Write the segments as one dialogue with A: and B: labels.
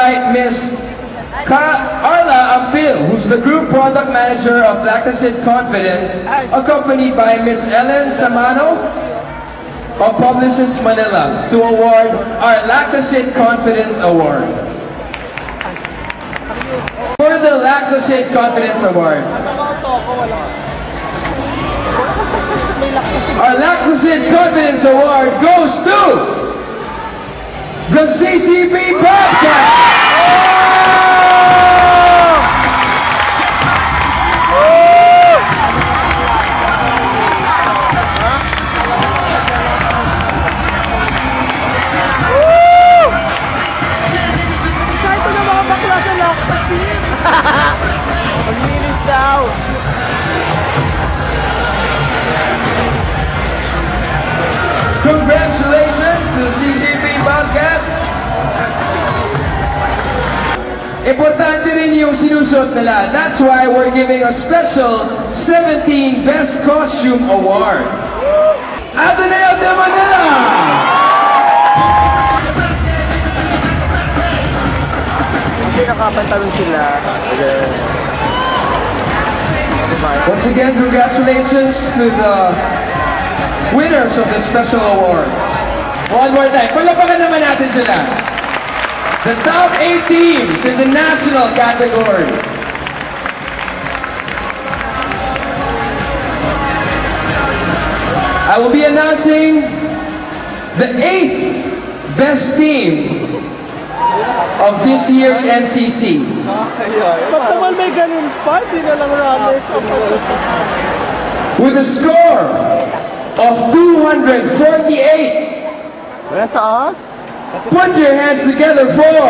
A: Miss Arla Ampil, who's the Group Product Manager of Lactacid Confidence, accompanied by Miss Ellen Samano of Publicis Manila to award our Lactacid Confidence Award. For the Lactacid Confidence Award, our Lactacid Confidence Award goes to the CCB Bobcats! Congratulations to the CCB Bobcats! Importante rin yung sinusot nila. That's why we're giving a special 17 Best Costume Award. Ateneo de Manila!
B: Hindi nakapantalon sila.
A: Once again, congratulations to the winners of the special awards. One more time. Palapakan naman natin sila. The top 8 teams in the national category. I will be announcing the 8th best team of this year's NCC.
B: Ba't naman may ganun pa? Di na lang runners.
A: With a score of 248.
B: Kaya taas?
A: Put your hands together for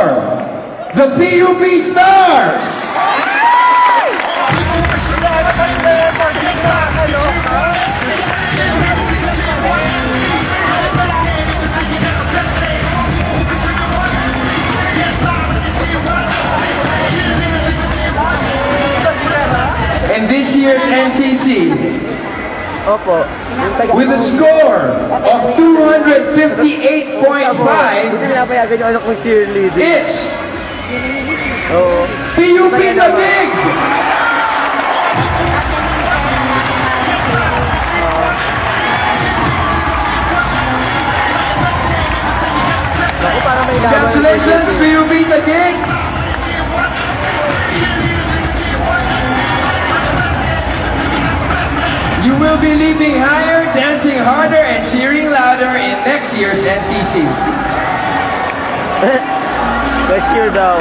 A: the PUP Stars! And this year's NCC,
B: Opo.
A: with a score of 258.5,
B: Hindi napayagan yung anak kong cheerleader.
A: is
B: Oo.
A: PUP Taguig!
B: Ako parang may laban.
A: Congratulations, PUP Taguig! You will be leaping higher, dancing harder, and cheering louder in next year's NCC.
B: Next year daw.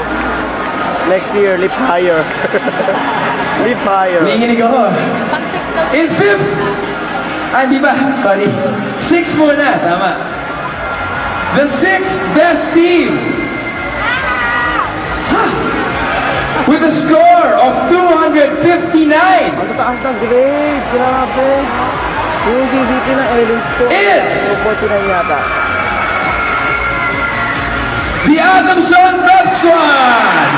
B: Next year, lift higher. Lift higher.
A: Nanginginig ako. In 5th! Ah, di ba? Sorry. 6th muna. Tama. The 6th best team. With a score of 259.
B: Ang taas ng grade. Grabe. Yung DVP ng Ellis ko.
A: Is
B: 49 yata.
A: the Adamson Rev Squad.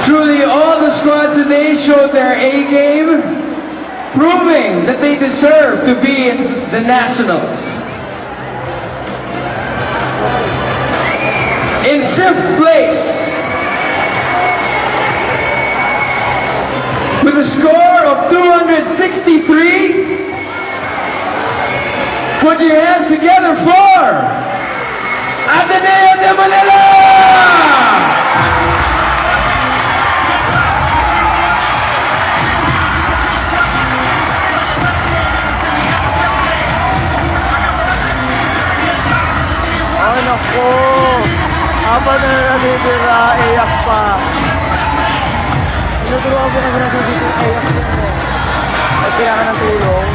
A: Truly, all the squads today showed their A game, proving that they deserve to be in the Nationals. In 5th place, with a score of 263, put your hands together for Ateneo de Manila!
B: Ay, naku. Habang na natitira, iyak pa. Sinuturuan ko naman natitira, iyak pa. At kailangan ng tulong.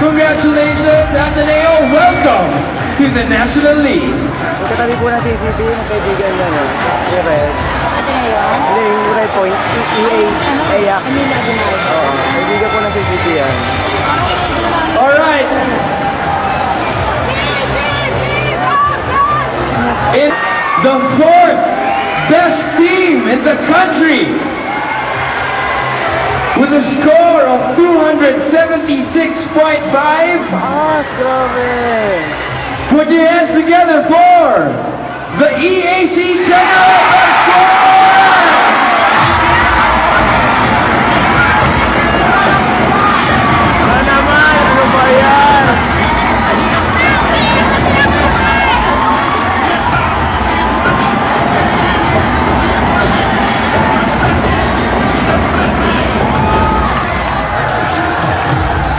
A: Congratulations, Ateneo. Welcome to to the National League.
B: Magkatabi po ng CCP, yung kaibigan niya, no? Yung red.
C: Ito na yun?
B: Hindi, yung red point. EA. EA.
C: Kanina ginawa.
B: Oo. Kaibigan po ng CCP yan.
A: Alright. In the fourth best team in the country with a score of 276.5.
B: Grabe!
A: Put your hands together for the EAC General Best Score!
B: Ano naman? Ano ba yan?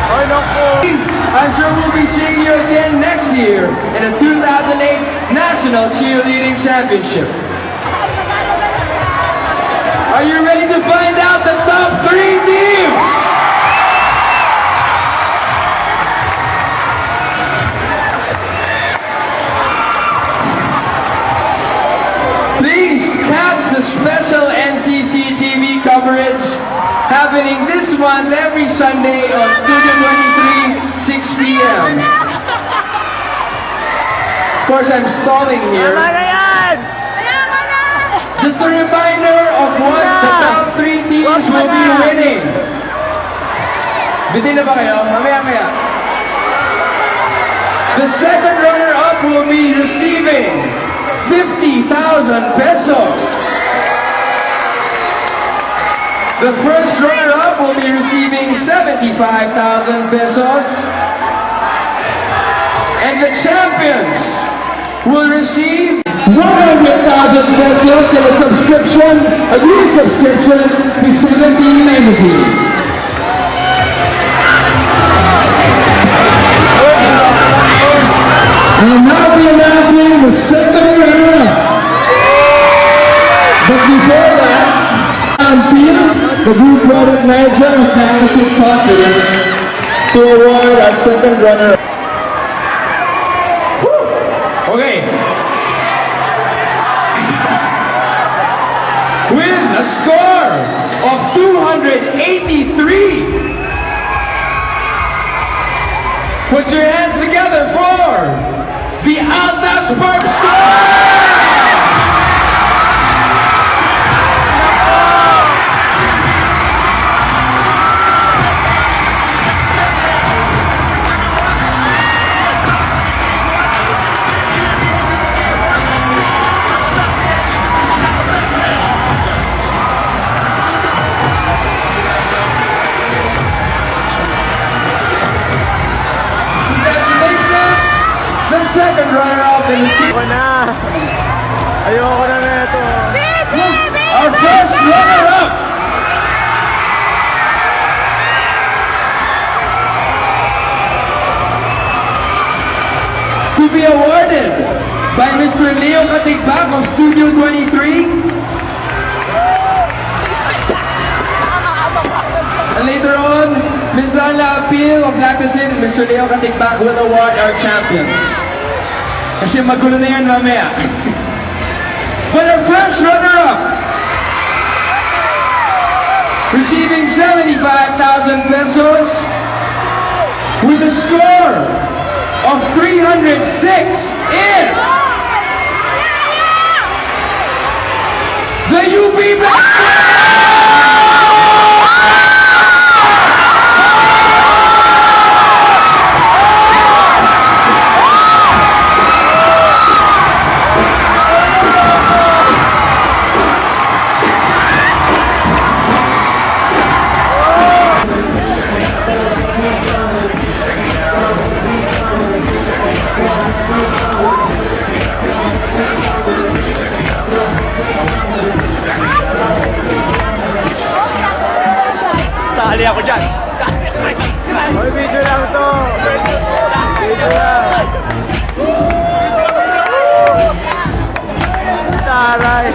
B: Ay, naku!
A: I'm sure we'll be seeing you again next year in the 2008 National Cheerleading Championship. Are you ready to find out the top 3 teams? Please catch the special NCC TV coverage happening this month every Sunday on Studio 23, 6 p.m. Of course, I'm stalling here.
B: Tama na yan!
A: Just a reminder of what the top 3 teams will be winning. Bitin na ba kayo? Mamaya. The second runner-up will be receiving 50,000 pesos. The first runner-up will be receiving 75,000 pesos. And the champions will receive 100,000 pesos and a subscription, a year subscription to 17 Magazine. I'll now be announcing the second runner-up. But before that, I'm Peter, the Group Product Manager of Magazine Confidence, to award our second runner-up. Okay. With a score of 283. Put your hands together for the Altas Burp Score! Congratulations! The second runner-up in the team.
B: Ayoko na! Ayoko na ito.
A: Our first runner-up. To be awarded by Mr. Leo Katigbak of Studio 23. And later on, Ms. Anla Appeal of Lactasin, Mr. Leo Katigbak will award our champions. Kasi magulo na yan mamaya. But our first runner-up, receiving 75,000 pesos with a score of 306 is the UP Best.
B: Sali ako dyan! Hoy, video lang to! Video lang! Taray!